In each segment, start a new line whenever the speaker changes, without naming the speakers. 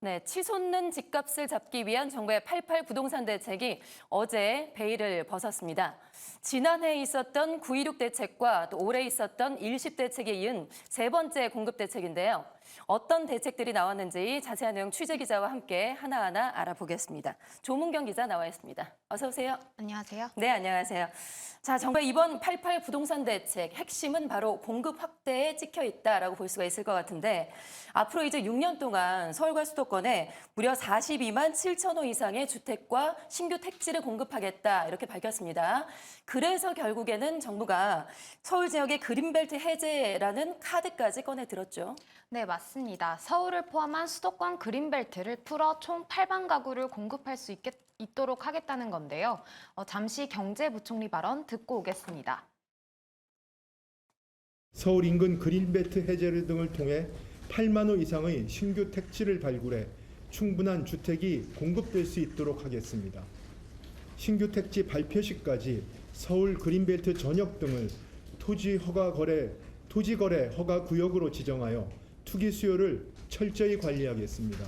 네, 치솟는 집값을 잡기 위한 정부의 88 부동산 대책이 어제 베일을 벗었습니다. 지난해 있었던 9.16 대책과 또 올해 있었던 일십 대책에 이은 세 번째 공급 대책인데요. 어떤 대책들이 나왔는지 자세한 내용 취재 기자와 함께 하나하나 알아보겠습니다. 조문경 기자 나와 있습니다. 어서 오세요.
안녕하세요.
네, 안녕하세요. 자, 정부의 이번 88 부동산 대책 핵심은 바로 공급 확대에 찍혀 있다라고 볼 수가 있을 것 같은데 앞으로 이제 6년 동안 서울과 수도권에 무려 42만 7천 호 이상의 주택과 신규 택지를 공급하겠다 이렇게 밝혔습니다. 그래서 결국에는 정부가 서울 지역의 그린벨트 해제라는 카드까지 꺼내 들었죠.
네, 맞습니다. 서울을 포함한 수도권 그린벨트를 풀어 총 8만 가구를 공급할 수 있도록 하겠다는 건데요. 잠시 경제부총리 발언 듣고 오겠습니다.
서울 인근 그린벨트 해제 등을 통해 8만 호 이상의 신규 택지를 발굴해 충분한 주택이 공급될 수 있도록 하겠습니다. 신규 택지 발표 시까지 서울 그린벨트 전역 등을 토지 거래 허가 구역으로 지정하여 투기 수요를 철저히 관리하겠습니다.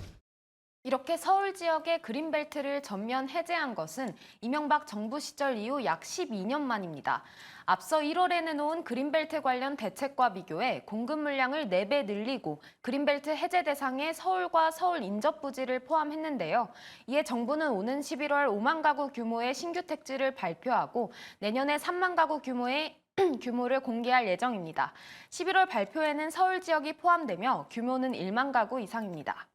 이렇게 서울 지역의 그린벨트를 전면 해제한 것은 이명박 정부 시절 이후 약 12년 만입니다. 앞서 1월에 내놓은 그린벨트 관련 대책과 비교해 공급 물량을 4배 늘리고 그린벨트 해제 대상에 서울과 서울 인접 부지를 포함했는데요. 이에 정부는 오는 11월 5만 가구 규모의 신규 택지를 발표하고 내년에 3만 가구 규모를 공개할 예정입니다. 11월 발표에는 서울 지역이 포함되며 규모는 1만 가구 이상입니다.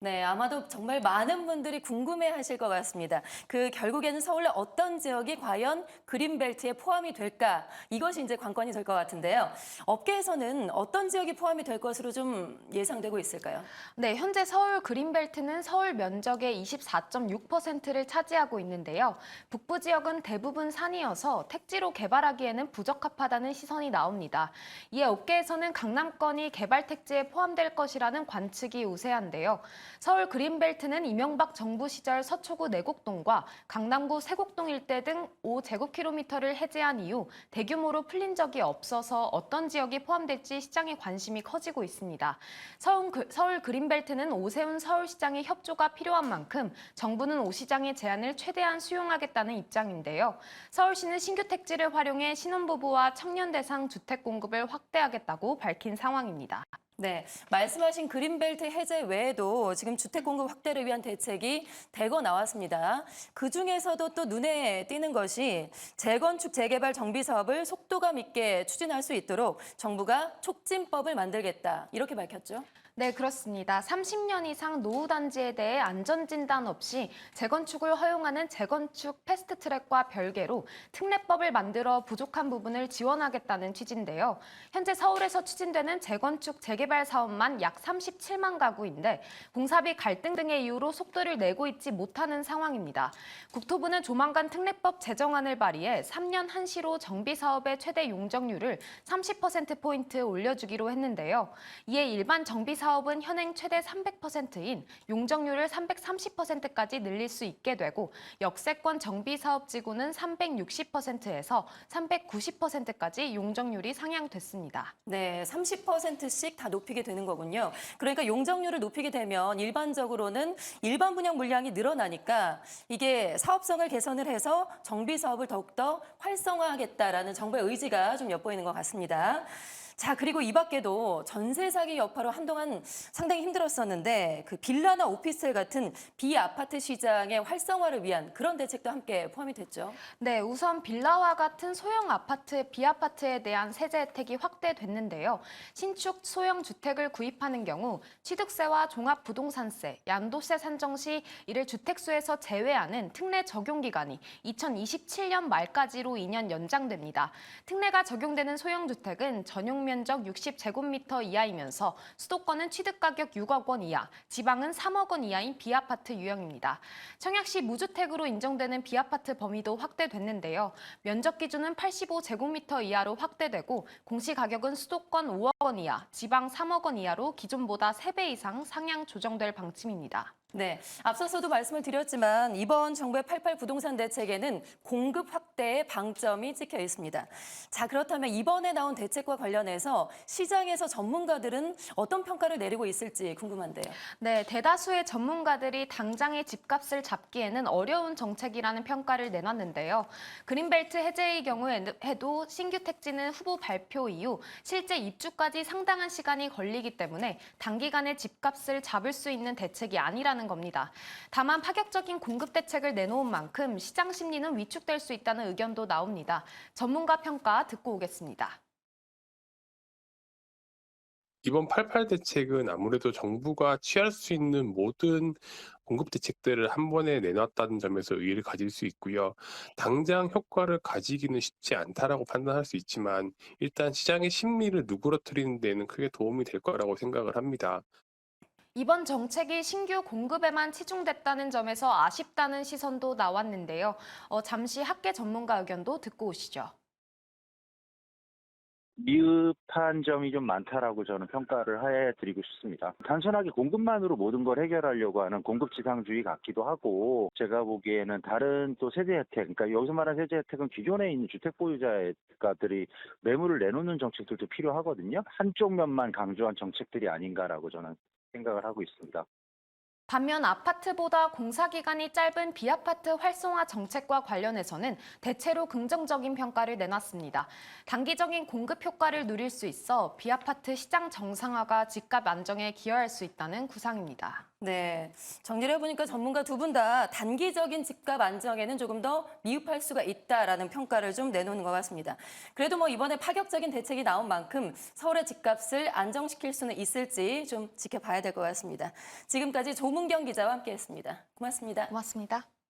네, 아마도 정말 많은 분들이 궁금해하실 것 같습니다. 결국에는 서울의 어떤 지역이 과연 그린벨트에 포함이 될까? 이것이 이제 관건이 될 것 같은데요. 업계에서는 어떤 지역이 포함이 될 것으로 좀 예상되고 있을까요?
네, 현재 서울 그린벨트는 서울 면적의 24.6%를 차지하고 있는데요. 북부 지역은 대부분 산이어서 택지로 개발하기에는 부적합하다는 시선이 나옵니다. 이에 업계에서는 강남권이 개발 택지에 포함될 것이라는 관측이 우세한데요. 서울 그린벨트는 이명박 정부 시절 서초구 내곡동과 강남구 세곡동 일대 등 5제곱킬로미터를 해제한 이후 대규모로 풀린 적이 없어서 어떤 지역이 포함될지 시장의 관심이 커지고 있습니다. 서울 그린벨트는 오세훈 서울시장의 협조가 필요한 만큼 정부는 오 시장의 제안을 최대한 수용하겠다는 입장인데요. 서울시는 신규 택지를 활용해 신혼부부와 청년 대상 주택 공급을 확대하겠다고 밝힌 상황입니다.
네, 말씀하신 그린벨트 해제 외에도 지금 주택 공급 확대를 위한 대책이 대거 나왔습니다. 그중에서도 또 눈에 띄는 것이 재건축 재개발 정비 사업을 속도감 있게 추진할 수 있도록 정부가 촉진법을 만들겠다 이렇게 밝혔죠.
네, 그렇습니다. 30년 이상 노후단지에 대해 안전진단 없이 재건축을 허용하는 재건축 패스트트랙과 별개로 특례법을 만들어 부족한 부분을 지원하겠다는 취지인데요. 현재 서울에서 추진되는 재건축 재개발 사업만 약 37만 가구인데 공사비 갈등 등의 이유로 속도를 내고 있지 못하는 상황입니다. 국토부는 조만간 특례법 제정안을 발의해 3년 한시로 정비 사업의 최대 용적률을 30%포인트 올려주기로 했는데요. 이에 일반 정비 사업은 현행 최대 300%인 용적률을 330%까지 늘릴 수 있게 되고 역세권 정비사업지구는 360%에서 390%까지 용적률이 상향됐습니다.
네, 30%씩 다 높이게 되는 거군요. 그러니까 용적률을 높이게 되면 일반적으로는 일반 분양 물량이 늘어나니까 이게 사업성을 개선을 해서 정비 사업을 더욱더 활성화하겠다라는 정부의 의지가 좀 엿보이는 것 같습니다. 자, 그리고 이 밖에도 전세 사기 여파로 한동안 상당히 힘들었었는데 빌라나 오피스텔 같은 비아파트 시장의 활성화를 위한 그런 대책도 함께 포함이 됐죠.
네, 우선 빌라와 같은 소형 아파트, 비아파트에 대한 세제 혜택이 확대됐는데요. 신축 소형 주택을 구입하는 경우 취득세와 종합부동산세, 양도세 산정 시 이를 주택수에서 제외하는 특례 적용 기간이 2027년 말까지로 2년 연장됩니다. 특례가 적용되는 소형 주택은 전용 면적 60제곱미터 이하이면서 수도권은 취득가격 6억 원 이하, 지방은 3억 원 이하인 비아파트 유형입니다. 청약시 무주택으로 인정되는 비아파트 범위도 확대됐는데요. 면적 기준은 85제곱미터 이하로 확대되고 공시가격은 수도권 5억 원 이하, 지방 3억 원 이하로 기존보다 3배 이상 상향 조정될 방침입니다.
네, 앞서서도 말씀을 드렸지만 이번 정부의 88 부동산 대책에는 공급 확대에 방점이 찍혀 있습니다. 자, 그렇다면 이번에 나온 대책과 관련해서 시장에서 전문가들은 어떤 평가를 내리고 있을지 궁금한데요.
네, 대다수의 전문가들이 당장의 집값을 잡기에는 어려운 정책이라는 평가를 내놨는데요. 그린벨트 해제의 경우에도 신규 택지는 후보 발표 이후 실제 입주까지 상당한 시간이 걸리기 때문에 단기간에 집값을 잡을 수 있는 대책이 아니라는 겁니다. 다만 파격적인 공급 대책을 내놓은 만큼 시장 심리는 위축될 수 있다는 의견도 나옵니다. 전문가 평가 듣고 오겠습니다.
이번 88 대책은 아무래도 정부가 취할 수 있는 모든 공급 대책들을 한 번에 내놨다는 점에서 의의를 가질 수 있고요. 당장 효과를 가지기는 쉽지 않다라고 판단할 수 있지만 일단 시장의 심리를 누그러뜨리는 데는 크게 도움이 될 거라고 생각을 합니다.
이번 정책이 신규 공급에만 치중됐다는 점에서 아쉽다는 시선도 나왔는데요. 잠시 학계 전문가 의견도 듣고 오시죠.
미흡한 점이 좀 많다라고 저는 평가를 해드리고 싶습니다. 단순하게 공급만으로 모든 걸 해결하려고 하는 공급지상주의 같기도 하고, 제가 보기에는 다른 또 세제 혜택, 그러니까 여기서 말하는 세제 혜택은 기존에 있는 주택 보유자들이 매물을 내놓는 정책들도 필요하거든요. 한쪽 면만 강조한 정책들이 아닌가라고 저는 생각을 하고 있습니다.
반면 아파트보다 공사기간이 짧은 비아파트 활성화 정책과 관련해서는 대체로 긍정적인 평가를 내놨습니다. 단기적인 공급 효과를 누릴 수 있어 비아파트 시장 정상화가 집값 안정에 기여할 수 있다는 구상입니다.
네, 정리를 해보니까 전문가 두 분 다 단기적인 집값 안정에는 조금 더 미흡할 수가 있다라는 평가를 좀 내놓는 것 같습니다. 그래도 뭐 이번에 파격적인 대책이 나온 만큼 서울의 집값을 안정시킬 수는 있을지 좀 지켜봐야 될 것 같습니다. 지금까지 조문경 기자와 함께했습니다. 고맙습니다.
고맙습니다.